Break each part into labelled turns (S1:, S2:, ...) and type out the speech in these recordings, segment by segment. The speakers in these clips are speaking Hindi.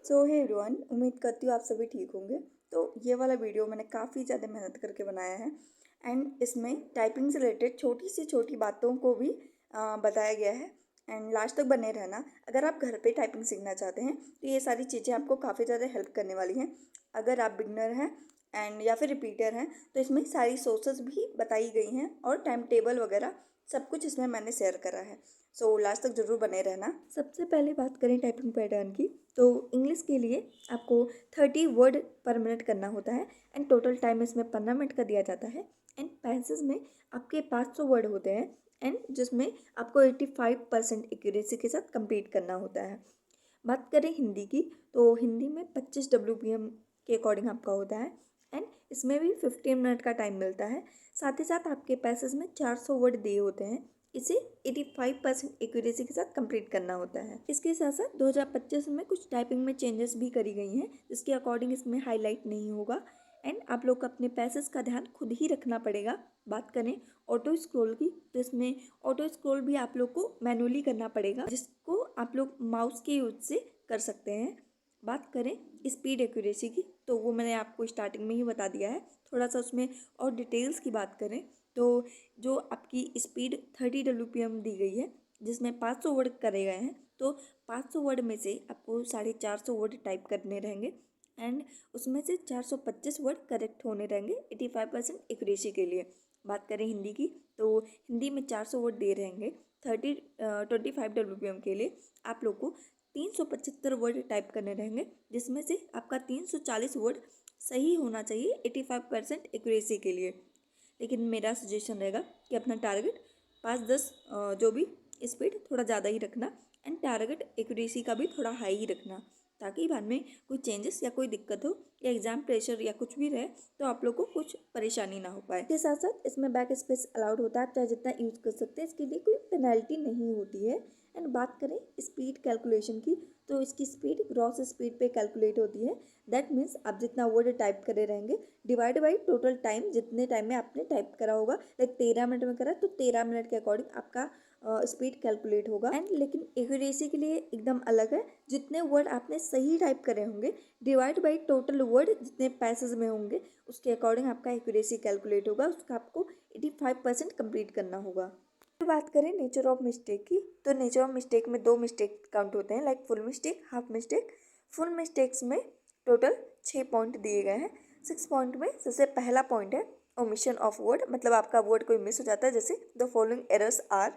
S1: सो हे एवरीवन, उम्मीद करती हूँ आप सभी ठीक होंगे। तो ये वाला वीडियो मैंने काफ़ी ज़्यादा मेहनत करके बनाया है एंड इसमें टाइपिंग से रिलेटेड छोटी से छोटी बातों को भी बताया गया है। एंड लास्ट तक बने रहना। अगर आप घर पे टाइपिंग सीखना चाहते हैं तो ये सारी चीज़ें आपको काफ़ी ज़्यादा हेल्प करने वाली हैं। अगर आप बिगनर हैं एंड या फिर रिपीटर हैं तो इसमें सारी सोर्सेज भी बताई गई हैं और टाइम टेबल वगैरह सब कुछ इसमें मैंने शेयर करा है। सो लास्ट तक ज़रूर बने रहना। सबसे पहले बात करें टाइपिंग पैटर्न की, तो इंग्लिश के लिए आपको 30 वर्ड पर मिनट करना होता है एंड टोटल टाइम इसमें 15 मिनट का दिया जाता है। एंड पैसेज में आपके 500 वर्ड होते हैं एंड जिसमें आपको 85% एक्यूरेसी के साथ कंप्लीट करना होता है। बात करें हिंदी की, तो हिंदी में 25 WPM के अकॉर्डिंग आपका होता है एंड इसमें भी 15 मिनट का टाइम मिलता है। साथ ही साथ आपके पैसेज में 400 वर्ड दिए होते हैं, इसे 85% एक्यूरेसी के साथ कंप्लीट करना होता है। इसके साथ साथ 2025 में कुछ टाइपिंग में चेंजेस भी करी गई हैं, जिसके अकॉर्डिंग इसमें हाईलाइट नहीं होगा एंड आप लोग को अपने पैसेज का ध्यान खुद ही रखना पड़ेगा। बात करें ऑटो स्क्रॉल की, तो इसमें ऑटो स्क्रॉल भी आप लोग को मैनुअली करना पड़ेगा, जिसको आप लोग माउस के यूज से कर सकते हैं। बात करें स्पीड एक्यूरेसी की, तो वो मैंने आपको स्टार्टिंग में ही बता दिया है। थोड़ा सा उसमें और डिटेल्स की बात करें तो जो आपकी स्पीड 30 WPM दी गई है, जिसमें 500 वर्ड करे गए हैं, तो 500 वर्ड में से आपको 450 वर्ड टाइप करने रहेंगे एंड उसमें से 425 वर्ड करेक्ट होने रहेंगे 85% एक्यूरेसी के लिए। बात करें हिंदी की, तो हिंदी में 400 वर्ड दे रहेंगे 25 WPM के लिए। आप लोग को 375 वर्ड टाइप करने रहेंगे, जिसमें से आपका 340 वर्ड सही होना चाहिए 85% एक्यूरेसी के लिए। लेकिन मेरा सजेशन रहेगा कि अपना टारगेट 5-10 जो भी स्पीड थोड़ा ज़्यादा ही रखना एंड टारगेट एक्यूरेसी का भी थोड़ा हाई ही रखना, ताकि बाद में कोई चेंजेस या कोई दिक्कत हो या एग्जाम प्रेशर या कुछ भी रहे तो आप लोग को कुछ परेशानी ना हो पाए। इसके साथ साथ इसमें बैक स्पेस अलाउड होता है, आप चाहे जितना यूज कर सकते हैं, इसके लिए कोई पेनल्टी नहीं होती है। एंड बात करें स्पीड कैलकुलेशन की, तो इसकी स्पीड ग्रॉस स्पीड पे कैलकुलेट होती है। दैट मीन्स आप जितना वर्ड टाइप करे रहेंगे डिवाइड बाई टोटल टाइम, जितने टाइम में आपने टाइप करा होगा। लाइक 13 मिनट में करा तो 13 मिनट के अकॉर्डिंग आपका स्पीड कैलकुलेट होगा। एंड लेकिन एक्यूरेसी के लिए एकदम अलग है, जितने वर्ड आपने सही टाइप करे होंगे डिवाइड बाई टोटल वर्ड जितने पैसेज में होंगे उसके अकॉर्डिंग आपका एक्यूरेसी कैलकुलेट होगा। उसका आपको 85% कंप्लीट करना होगा। फिर बात करें नेचर ऑफ मिस्टेक की, तो नेचर ऑफ मिस्टेक में 2 मिस्टेक काउंट होते हैं, like full mistake, half mistake. Full mistakes में टोटल 6 पॉइंट दिए गए हैं। 6 पॉइंट में सबसे पहला पॉइंट है ओमिशन ऑफ वर्ड, मतलब आपका वर्ड कोई मिस हो जाता है, जैसे द फॉलोइंग एरर्स आर,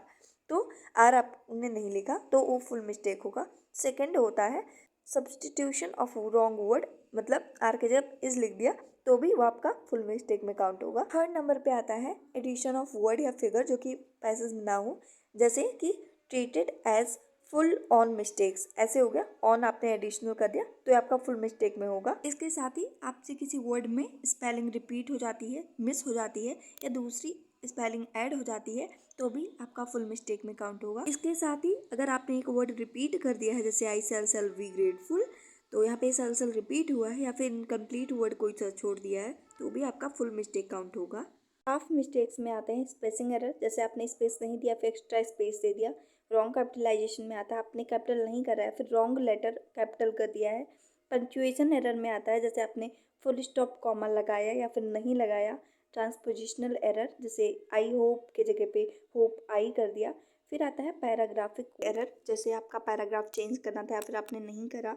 S1: तो आर आपने नहीं लिखा तो वो फुल मिस्टेक होगा। सेकेंड होता है सब्सटीट्यूशन ऑफ रॉन्ग वर्ड, मतलब आर के जब इज लिख दिया तो भी वो आपका फुल मिस्टेक में काउंट होगा। थर्ड नंबर पे आता है एडिशन ऑफ वर्ड या फिगर जो कि पैसेज में ना हो, जैसे कि treated as full on mistakes, ऐसे हो गया, ऑन आपने एडिशनल कर दिया तो ये आपका फुल मिस्टेक में होगा। इसके साथ ही आपसे किसी वर्ड में स्पेलिंग रिपीट हो जाती है, मिस हो जाती है या दूसरी स्पेलिंग ऐड हो जाती है तो भी आपका फुल मिस्टेक में काउंट होगा। इसके साथ ही अगर आपने एक वर्ड रिपीट कर दिया है, जैसे आई सेल वी ग्रेटफुल, तो यहाँ पे सेल रिपीट हुआ है या फिर इनकम्प्लीट वर्ड कोई सा छोड़ दिया है तो भी आपका फुल मिस्टेक काउंट होगा। हाफ मिस्टेक्स में आते हैं स्पेसिंग एरर, जैसे आपने स्पेस नहीं दिया फिर एक्स्ट्रा स्पेस दे दिया। रॉन्ग कैपिटलाइजेशन में आता है, आपने कैपिटल नहीं करा है फिर रॉन्ग लेटर कैपिटल कर दिया है। पंक्चुएशन एरर में आता है, जैसे आपने फुल स्टॉप कॉमा लगाया या फिर नहीं लगाया। ट्रांसपोजिशनल एरर, जैसे आई होप के जगह पे होप आई कर दिया। फिर आता है पैराग्राफिक एरर, जैसे आपका पैराग्राफ चेंज करना था या फिर आपने नहीं करा।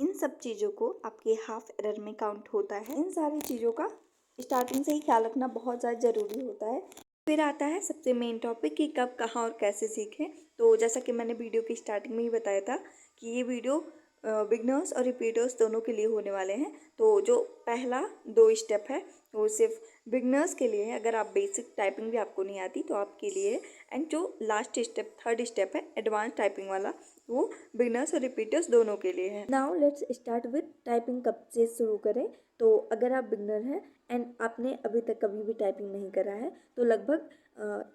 S1: इन सब चीज़ों को आपके हाफ एरर में काउंट होता है। इन सारी चीज़ों का स्टार्टिंग से ही ख्याल रखना बहुत ज़्यादा ज़रूरी होता है। फिर आता है सबसे मेन टॉपिक कि कब, कहाँ और कैसे सीखें। तो जैसा कि मैंने वीडियो की स्टार्टिंग में ही बताया था कि ये वीडियो बिगनर्स और रिपीटर्स दोनों के लिए होने वाले हैं। तो जो पहला 2 स्टेप है वो सिर्फ बिगनर्स के लिए है, अगर आप बेसिक टाइपिंग भी आपको नहीं आती तो आपके लिए है। एंड जो लास्ट स्टेप, थर्ड स्टेप है एडवांस टाइपिंग वाला, वो बिगनर्स और रिपीटर्स दोनों के लिए है। Now let's start with typing. कब से शुरू करें, तो अगर आप बिगनर हैं एंड आपने अभी तक कभी भी टाइपिंग नहीं करा है तो लगभग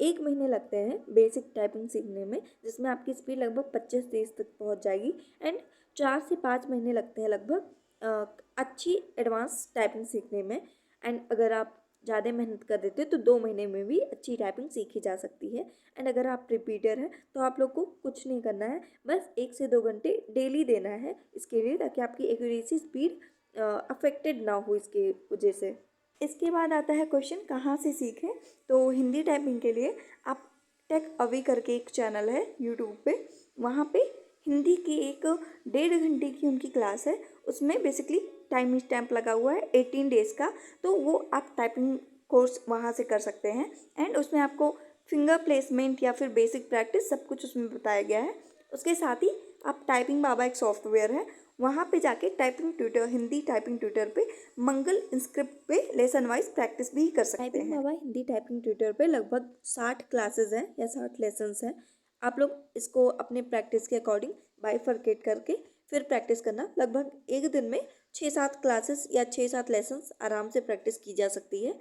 S1: 1 महीने लगते हैं बेसिक टाइपिंग सीखने में, जिसमें आपकी स्पीड लगभग 25-30 तक पहुंच जाएगी। एंड 4 से 5 महीने लगते हैं लगभग अच्छी एडवांस टाइपिंग सीखने में। एंड अगर आप ज़्यादा मेहनत कर देते हैं तो 2 महीने में भी अच्छी टाइपिंग सीखी जा सकती है। एंड अगर आप रिपीटर हैं तो आप लोग को कुछ नहीं करना है, बस 1 से 2 घंटे डेली देना है इसके लिए, ताकि आपकी एक्यूरेसी स्पीड अफेक्टेड ना हो इसके वजह से। इसके बाद आता है क्वेश्चन कहाँ से सीखें। तो हिंदी टाइपिंग के लिए आप टेक अवी करके एक चैनल है यूट्यूब पे, वहाँ पे हिंदी की एक 1.5 घंटे की उनकी क्लास है। उसमें बेसिकली टाइम स्टैम्प लगा हुआ है 18 डेज़ का, तो वो आप टाइपिंग कोर्स वहाँ से कर सकते हैं। एंड उसमें आपको फिंगर प्लेसमेंट या फिर बेसिक प्रैक्टिस सब कुछ उसमें बताया गया है। उसके साथ ही आप टाइपिंग बाबा एक सॉफ्टवेयर है, वहाँ पे जाके typing tutor, Hindi typing tutor पे मंगल इंस्क्रिप्ट पे लेसन वाइज प्रैक्टिस भी कर सकते हैं। टाइपिंग बाबा हिंदी टाइपिंग ट्यूटर पे लगभग 60 क्लासेस हैं या 60 लेसन्स हैं। आप लोग इसको अपने प्रैक्टिस के अकॉर्डिंग बाइफरकेट करके फिर प्रैक्टिस करना। लगभग एक दिन में 6-7 क्लासेस या 6-7 लेसन्स आराम से प्रैक्टिस की जा सकती है।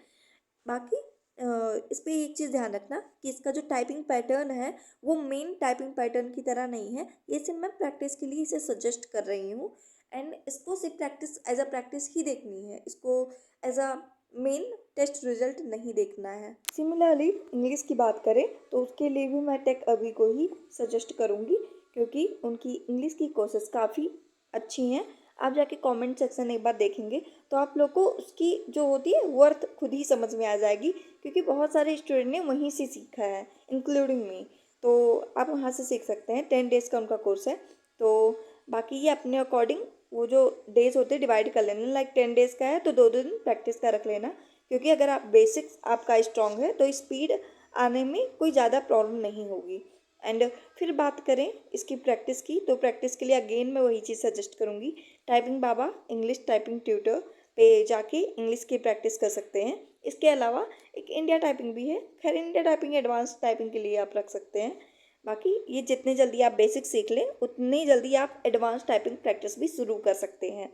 S1: बाकी इस पे एक चीज़ ध्यान रखना कि इसका जो टाइपिंग पैटर्न है वो मेन टाइपिंग पैटर्न की तरह नहीं है। ये सिर्फ मैं प्रैक्टिस के लिए इसे सजेस्ट कर रही हूँ। एंड इसको सिर्फ प्रैक्टिस एज अ प्रैक्टिस ही देखनी है, इसको as a main test result नहीं देखना है। सिमिलरली इंग्लिश की बात करें तो उसके लिए भी मैं टेक अभी को ही सजेस्ट करूँगी, क्योंकि उनकी इंग्लिश की कोर्सेस काफ़ी अच्छी हैं। आप जाके कमेंट सेक्शन एक बार देखेंगे तो आप लोग को उसकी जो होती है वर्थ खुद ही समझ में आ जाएगी, क्योंकि बहुत सारे स्टूडेंट ने वहीं से सीखा है इंक्लूडिंग मी। तो आप वहाँ से सीख सकते हैं। 10 डेज़ का उनका कोर्स है। तो बाकी ये अपने अकॉर्डिंग वो जो डेज़ होते हैं डिवाइड कर लेना। लाइक 10 डेज़ का है तो 2 दिन प्रैक्टिस का रख लेना, क्योंकि अगर आप बेसिक्स आपका स्ट्रॉन्ग है तो स्पीड आने में कोई ज़्यादा प्रॉब्लम नहीं होगी। एंड फिर बात करें इसकी प्रैक्टिस की, तो प्रैक्टिस के लिए अगेन मैं वही चीज़ सजेस्ट करूँगी, टाइपिंग बाबा इंग्लिश टाइपिंग ट्यूटर पे जाके इंग्लिश की प्रैक्टिस कर सकते हैं। इसके अलावा एक इंडिया टाइपिंग भी है, खैर इंडिया टाइपिंग एडवांस टाइपिंग के लिए आप रख सकते हैं। बाकी ये जितने जल्दी आप बेसिक सीख लें उतनी जल्दी आप एडवांस टाइपिंग प्रैक्टिस भी शुरू कर सकते हैं।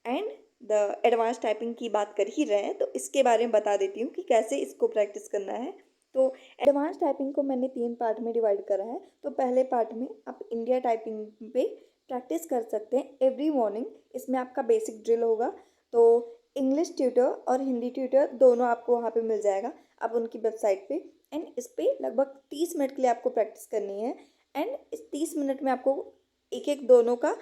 S1: एंड द एडवांस टाइपिंग की बात कर ही रहे हैं तो इसके बारे में बता देती हूँ कि कैसे इसको प्रैक्टिस करना है। तो एडवांस टाइपिंग को मैंने 3 पार्ट में डिवाइड करा है। तो पहले पार्ट में आप इंडिया टाइपिंग पे प्रैक्टिस कर सकते हैं एवरी मॉर्निंग। इसमें आपका बेसिक ड्रिल होगा। तो इंग्लिश ट्यूटर और हिंदी ट्यूटर दोनों आपको वहाँ पे मिल जाएगा, आप उनकी वेबसाइट पे। एंड इस पे लगभग 30 मिनट के लिए आपको प्रैक्टिस करनी है। एंड इस 30 मिनट में आपको एक एक दोनों का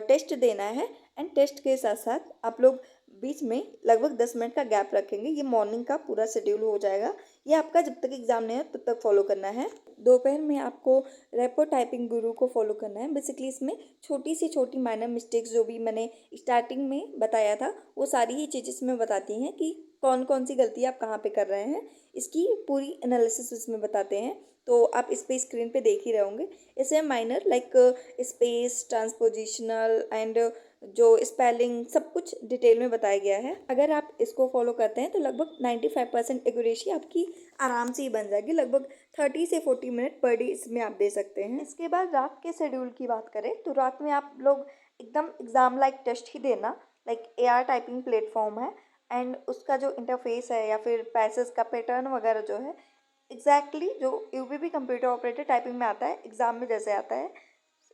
S1: टेस्ट देना है। एंड टेस्ट के साथ साथ आप लोग बीच में लगभग 10 मिनट का गैप रखेंगे। ये मॉर्निंग का पूरा शेड्यूल हो जाएगा। ये आपका जब तक एग्जाम नहीं है तब तक फॉलो करना है। दोपहर में आपको रेपो टाइपिंग गुरु को फॉलो करना है। बेसिकली इसमें छोटी सी छोटी माइनर मिस्टेक्स जो भी मैंने स्टार्टिंग में बताया था वो सारी ही चीज़ें इसमें बताती हैं कि कौन कौन सी गलती आप कहाँ पे कर रहे हैं। इसकी पूरी एनालिसिस इसमें बताते हैं। तो आप इस पे स्क्रीन पे देख ही रहे होंगे। इसमें माइनर लाइक स्पेस, ट्रांसपोजिशनल एंड जो स्पेलिंग सब कुछ डिटेल में बताया गया है। अगर आप इसको फॉलो करते हैं तो लगभग 95% एक्यूरेसी आपकी आराम से ही बन जाएगी। लगभग 30 से 40 मिनट पर डे इसमें आप दे सकते हैं। इसके बाद रात के शेड्यूल की बात करें तो रात में आप लोग एकदम एग्ज़ाम लाइक टेस्ट ही देना। लाइक AR टाइपिंग प्लेटफॉर्म है एंड उसका जो इंटरफेस है या फिर पैसेज का पैटर्न वगैरह जो है एग्जैक्टली जो UPB कंप्यूटर ऑपरेटेड टाइपिंग में आता है, एग्ज़ाम में जैसे आता है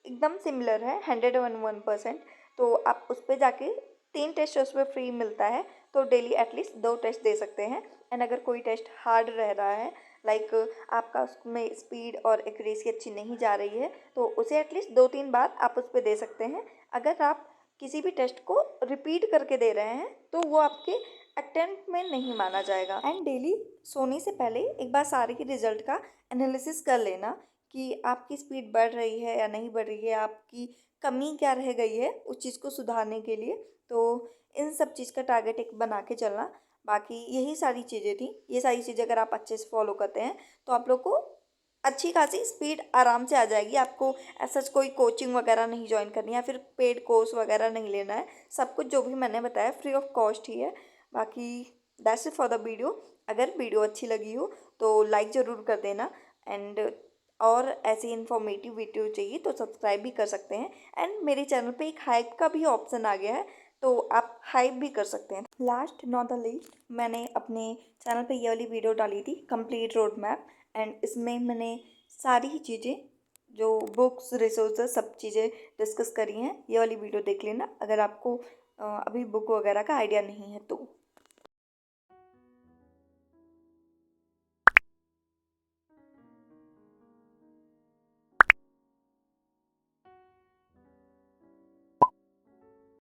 S1: एकदम सिमिलर है 101%। तो आप उस पर जाके 3 टेस्ट उस पर फ्री मिलता है, तो डेली एटलीस्ट 2 टेस्ट दे सकते हैं। एंड अगर कोई टेस्ट हार्ड रह रहा है लाइक आपका उसमें स्पीड और एक्यूरेसी अच्छी नहीं जा रही है तो उसे एटलीस्ट 2-3 बार आप उस पर दे सकते हैं। अगर आप किसी भी टेस्ट को रिपीट करके दे रहे हैं तो वो आपके अटेम्प्ट में नहीं माना जाएगा। एंड डेली सोने से पहले एक बार सारे के रिजल्ट का एनालिसिस कर लेना कि आपकी स्पीड बढ़ रही है या नहीं बढ़ रही है, आपकी कमी क्या रह गई है उस चीज़ को सुधारने के लिए। तो इन सब चीज़ का टारगेट एक बना के चलना। बाकी यही सारी चीज़ें थी। ये सारी चीज़ें अगर आप अच्छे से फॉलो करते हैं तो आप लोग को अच्छी खासी स्पीड आराम से आ जाएगी। आपको ऐसा कोई कोचिंग वगैरह नहीं ज्वाइन करनी है या फिर पेड कोर्स वगैरह नहीं लेना है। सब कुछ जो भी मैंने बताया फ्री ऑफ कॉस्ट ही है। बाकी that's it for the video. अगर वीडियो अच्छी लगी हो तो लाइक ज़रूर कर देना। एंड और ऐसी इन्फॉर्मेटिव वीडियो चाहिए तो सब्सक्राइब भी कर सकते हैं। एंड मेरे चैनल पे एक हाइप का भी ऑप्शन आ गया है तो आप हाइप भी कर सकते हैं। लास्ट नॉट द लीस्ट, मैंने अपने चैनल पे ये वाली वीडियो डाली थी कंप्लीट रोड मैप। एंड इसमें मैंने सारी ही चीज़ें जो बुक्स, रिसोर्सेज सब चीज़ें डिस्कस करी हैं। ये वाली वीडियो देख लेना अगर आपको अभी बुक वगैरह का आइडिया नहीं है तो।